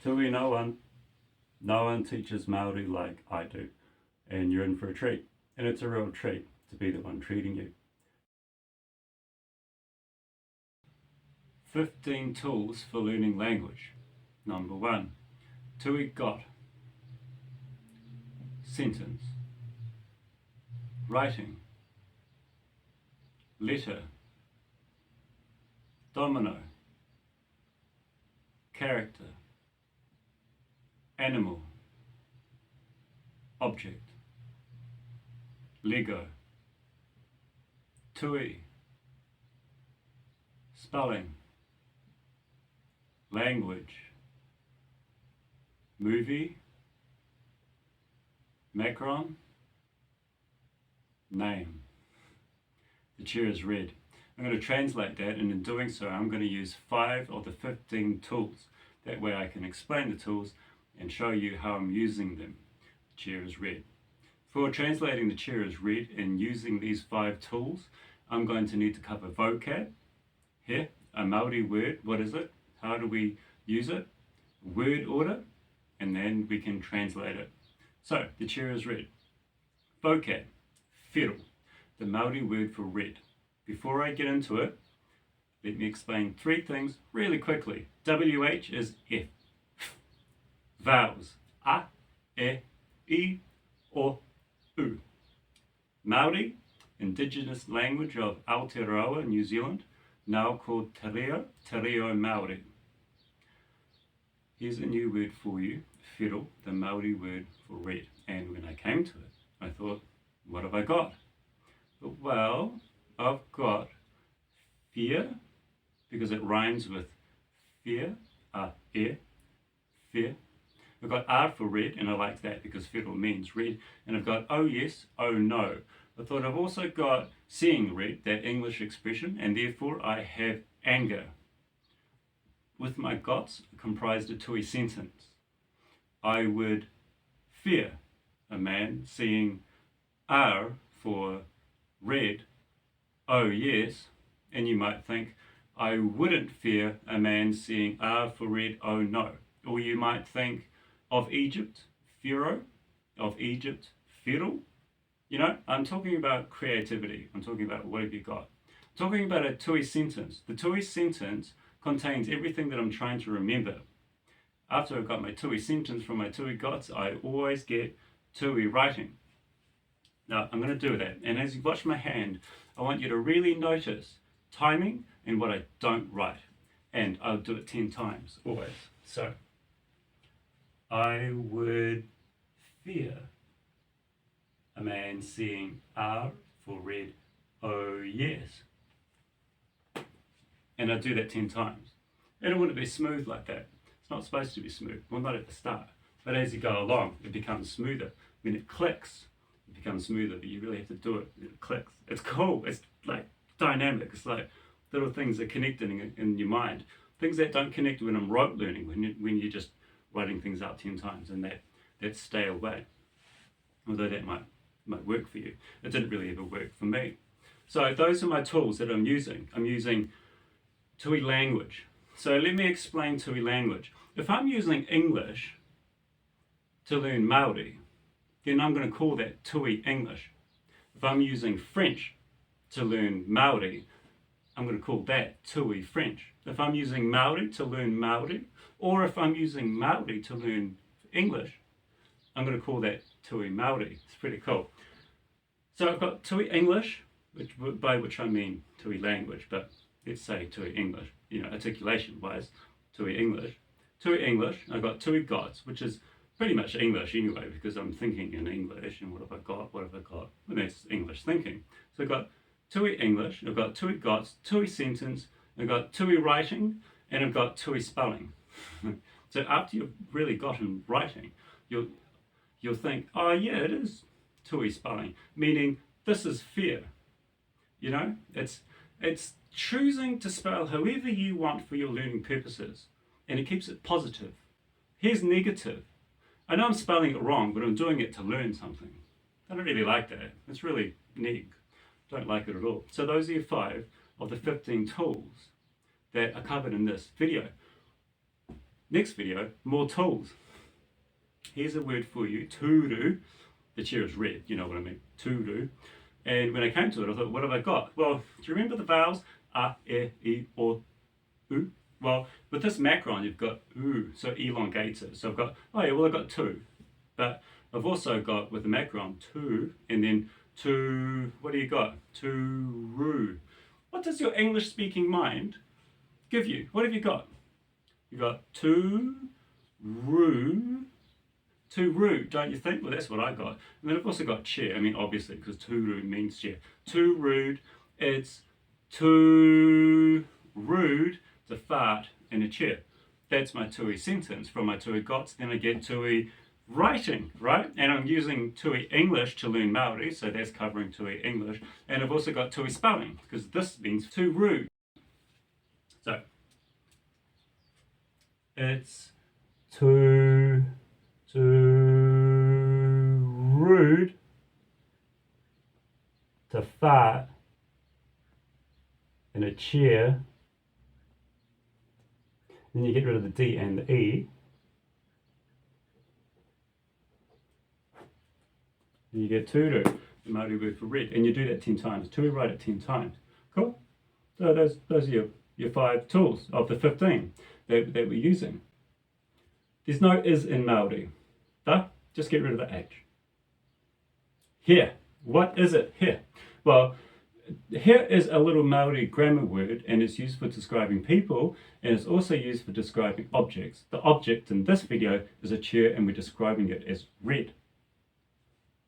Tui-no-one. No one teaches Māori like I do, and you're in for a treat. And it's a real treat to be the one treating you. 15 tools for learning language. Number 1, tui got. Sentence. Writing. Letter. Domino. Character. Animal. Object. Lego. Tui. Spelling. Language. Movie. Macron. Name. The chair is red. I'm going to translate that, and in doing so I'm going to use 5 of the 15 tools. That way I can explain the tools and show you how I'm using them. The chair is red. For translating the chair is red and using these 5 tools, I'm going to need to cover vocab. Here, a Māori word, what is it? How do we use it? Word order, and then we can translate it. So, the chair is red. Vocab, whiro, the Māori word for red. Before I get into it, let me explain 3 things really quickly. WH is F. Vowels, A, E, I, O, U. Māori, indigenous language of Aotearoa, New Zealand, now called Te Reo Māori. Here's a new word for you, whiro, the Māori word for red. And when I came to it, I thought, what have I got? Well, I've got fear, because it rhymes with fear, fear. I've got R for red, and I like that because whiro means red. And I've got oh yes, oh no. I thought I've also got seeing red, that English expression, and therefore I have anger. With my gots comprised a tui sentence. I would fear a man seeing R for red, oh yes, and you might think, I wouldn't fear a man seeing R for red, oh no. Or you might think of Egypt, whiro, of Egypt, whiro. You know, I'm talking about creativity. I'm talking about what have you got. I'm talking about a tui sentence. The tui sentence contains everything that I'm trying to remember. After I've got my tui sentence from my tui gots, I always get tui writing. Now, I'm going to do that. And as you watch my hand, I want you to really notice timing and what I don't write. And I'll do it 10 times, always. So, I would fear a man seeing R for red, oh yes. And I do that 10 times. And it wouldn't be smooth like that. It's not supposed to be smooth. Well, not at the start. But as you go along, it becomes smoother. When it clicks, it becomes smoother, but you really have to do it. It clicks. It's cool. It's like dynamic. It's like little things are connecting in your mind. Things that don't connect when I'm rote learning, when you're just writing things out 10 times, and that stay away. Although that might work for you. It didn't really ever work for me. So those are my tools that I'm using. I'm using tui language. So let me explain tui language. If I'm using English to learn Māori, then I'm going to call that tui English. If I'm using French to learn Māori, I'm going to call that tui French. If I'm using Māori to learn Māori, or if I'm using Māori to learn English, I'm going to call that tui Māori. It's pretty cool. So I've got tui English, by which I mean tui language, but let's say tui English, articulation-wise, tui English. Tui English, I've got tui gots, which is pretty much English anyway, because I'm thinking in English, and what have I got? Well, that's English thinking. So I've got tui English, I've got tui gots, tui sentence, I've got tui writing, and I've got tui spelling. So after you've really gotten writing, you'll think, oh yeah, it is tui spelling, meaning this is fear. It's choosing to spell however you want for your learning purposes, and it keeps it positive. Here's negative. I know I'm spelling it wrong, but I'm doing it to learn something. I don't really like that. It's really neg. Don't like it at all. So those are your 5 of the 15 tools that are covered in this video. Next video, more tools. Here's a word for you, turu. The chair is red, you know what I mean, turu. And when I came to it, I thought, what have I got? Well, do you remember the vowels? A, e, I, o, u? Well, with this macron, you've got u, so elongates it. So I've got, oh yeah, well I've got two. But I've also got, with the macron, two, and then two, what do you got? Turu. What does your English-speaking mind give you? What have you got? You've got turu, too rude, don't you think? Well, that's what I got. And then I've also got chair. I mean, obviously, because too rude means chair. Too rude, it's too rude to fart in a chair. That's my tui sentence. From my tui gots, then I get tui writing, right? And I'm using tui English to learn Māori, so that's covering tui English. And I've also got tui spelling, because this means too rude. So, it's too rude to fart in a chair. Then you get rid of the D and the E. And you get turu, the Māori word for red. And you do that 10 times. Tui, write it 10 times. Cool? So those are your 5 tools of the 15 that we're using. There's no is in Māori. Just get rid of the H. Here. What is it? Here. Well, here is a little Māori grammar word, and it's used for describing people, and it's also used for describing objects. The object in this video is a chair, and we're describing it as red.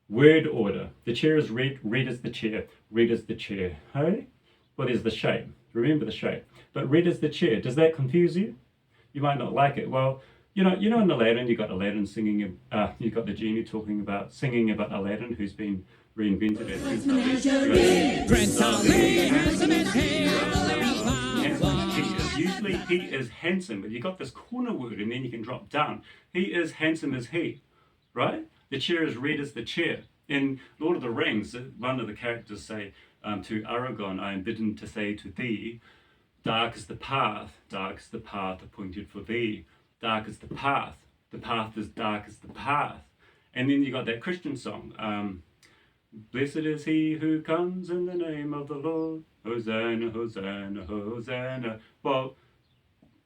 Word order. The chair is red. Red is the chair. Red is the chair. Hey? Well, there's the shape. Remember the shape. But red is the chair. Does that confuse you? You might not like it. Well, you know in Aladdin, you got Aladdin singing, you got the genie singing about Aladdin, who's been reinvented as Prince Ali. Usually he is handsome, but you got this corner word and then you can drop down. He is handsome as he, right? The chair is red as the chair. In Lord of the Rings, one of the characters say to Aragorn, I am bidden to say to thee, dark is the path appointed for thee. Dark is the path is dark as the path. And then you got that Christian song, blessed is he who comes in the name of the Lord, Hosanna, Hosanna, Hosanna. Well,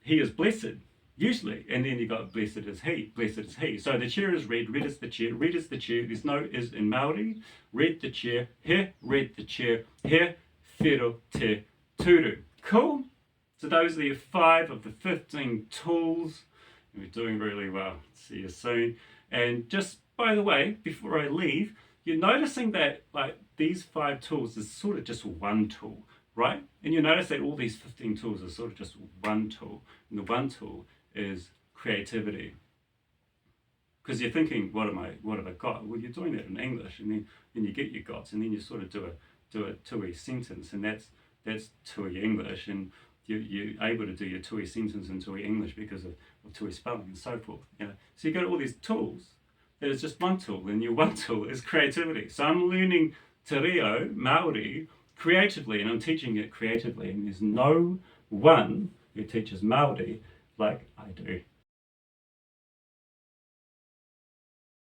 he is blessed, usually, and then you got blessed is he, blessed is he. So the chair is red, red is the chair, red is the chair, there's no is in Māori, red the chair, he, red the chair, he, whiro te turu. Cool? So those are your 5 of the 15 tools. We're doing really well. See you soon. And just by the way, before I leave, you're noticing that like these 5 tools is sort of just one tool, right? And you notice that all these 15 tools are sort of just one tool. And the one tool is creativity. Because you're thinking, what have I got? Well, you're doing that in English, and then you get your gots, and then you sort of do a tui sentence, and that's tui English, and you're able to do your tui sentence in tui English because of tui spelling and so forth. You know? So you got all these tools. That is just one tool, and your one tool is creativity. So I'm learning Te Reo Māori creatively, and I'm teaching it creatively, and there's no one who teaches Māori like I do.